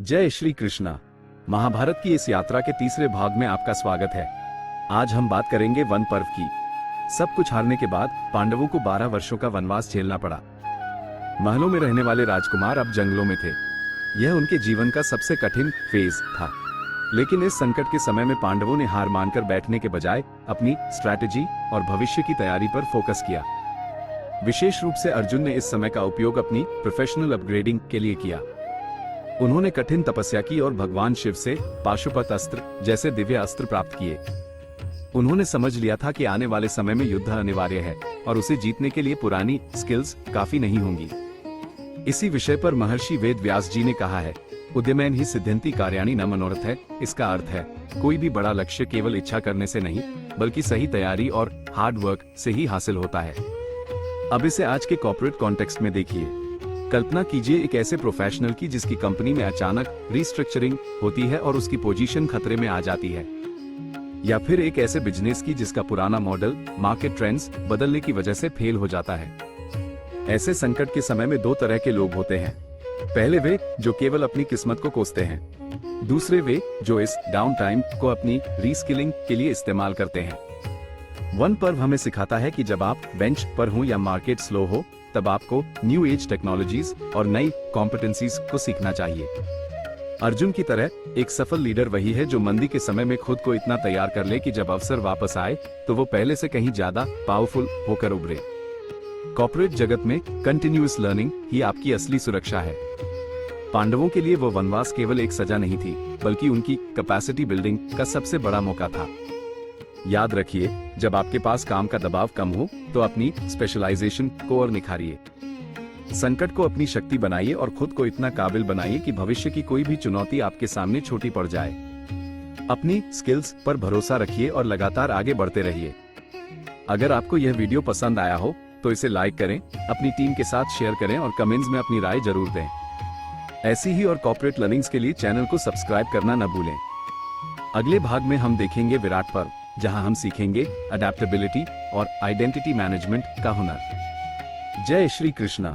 जय श्री कृष्णा। महाभारत की इस यात्रा के तीसरे भाग में आपका स्वागत है। आज हम बात करेंगे वन पर्व की। सब कुछ हारने के बाद पांडवों को 12 वर्षों का वनवास झेलना पड़ा। महलों में रहने वाले राजकुमार अब जंगलों में थे। यह उनके जीवन का सबसे कठिन फेज था। लेकिन इस संकट के समय में पांडवों ने हार मानकर बैठने के बजाय अपनी स्ट्रैटेजी और भविष्य की तैयारी पर फोकस किया। विशेष रूप से अर्जुन ने इस समय का उपयोग अपनी प्रोफेशनल अपग्रेडिंग के लिए किया। उन्होंने कठिन तपस्या की और भगवान शिव से पाशुपत अस्त्र जैसे दिव्य अस्त्र प्राप्त किए। उन्होंने समझ लिया था कि आने वाले समय में युद्ध अनिवार्य है और उसे जीतने के लिए पुरानी स्किल्स काफी नहीं होंगी। इसी विषय पर महर्षि वेद व्यास जी ने कहा है, उद्यमेन ही सिद्ध्यन्ति कार्याणि न मनोरथ है। इसका अर्थ है, कोई भी बड़ा लक्ष्य केवल इच्छा करने से नहीं बल्कि सही तैयारी और हार्ड वर्क से ही हासिल होता है। अब इसे आज के कॉर्पोरेट कॉन्टेक्स्ट में देखिए। कल्पना कीजिए एक ऐसे प्रोफेशनल की जिसकी कंपनी में अचानक रिस्ट्रक्चरिंग होती है और उसकी पोजीशन खतरे में आ जाती है। या फिर एक ऐसे बिजनेस की जिसका पुराना मॉडल मार्केट ट्रेंड्स बदलने की वजह से फेल हो जाता है। ऐसे संकट के समय में दो तरह के लोग होते हैं। पहले वे जो केवल अपनी किस्मत को कोसते हैं। दूसरे वे जो इस डाउन टाइम को अपनी रीस्किलिंग के लिए इस्तेमाल करते हैं। वन पर्व हमें सिखाता है कि जब आप बेंच पर हो या मार्केट स्लो हो, तब आपको न्यू एज टेक्नोलॉजीज और नई कॉम्पिटेंसीज को सीखना चाहिए। अर्जुन की तरह एक सफल लीडर वही है जो मंदी के समय में खुद को इतना तैयार कर ले कि जब अवसर वापस आए तो वो पहले से कहीं ज्यादा पावरफुल होकर उभरे। कॉर्पोरेट जगत में कंटिन्यूअस लर्निंग ही आपकी असली सुरक्षा है। पांडवों के लिए वो वनवास केवल एक सजा नहीं थी, बल्कि उनकी कैपेसिटी बिल्डिंग का सबसे बड़ा मौका था। याद रखिए, जब आपके पास काम का दबाव कम हो तो अपनी स्पेशलाइजेशन को और निखारिए। संकट को अपनी शक्ति बनाइए और खुद को इतना काबिल बनाइए कि भविष्य की कोई भी चुनौती आपके सामने छोटी पड़ जाए। अपनी स्किल्स पर भरोसा रखिए और लगातार आगे बढ़ते रहिए। अगर आपको यह वीडियो पसंद आया हो तो इसे लाइक करें, अपनी टीम के साथ शेयर करें और कमेंट्स में अपनी राय जरूर दें। ऐसी ही और कॉर्पोरेट लर्निंग्स के लिए चैनल को सब्सक्राइब करना न भूलें। अगले भाग में हम देखेंगे विराट पर्व, जहां हम सीखेंगे अडेप्टेबिलिटी और आइडेंटिटी मैनेजमेंट का हुनर। जय श्री कृष्णा।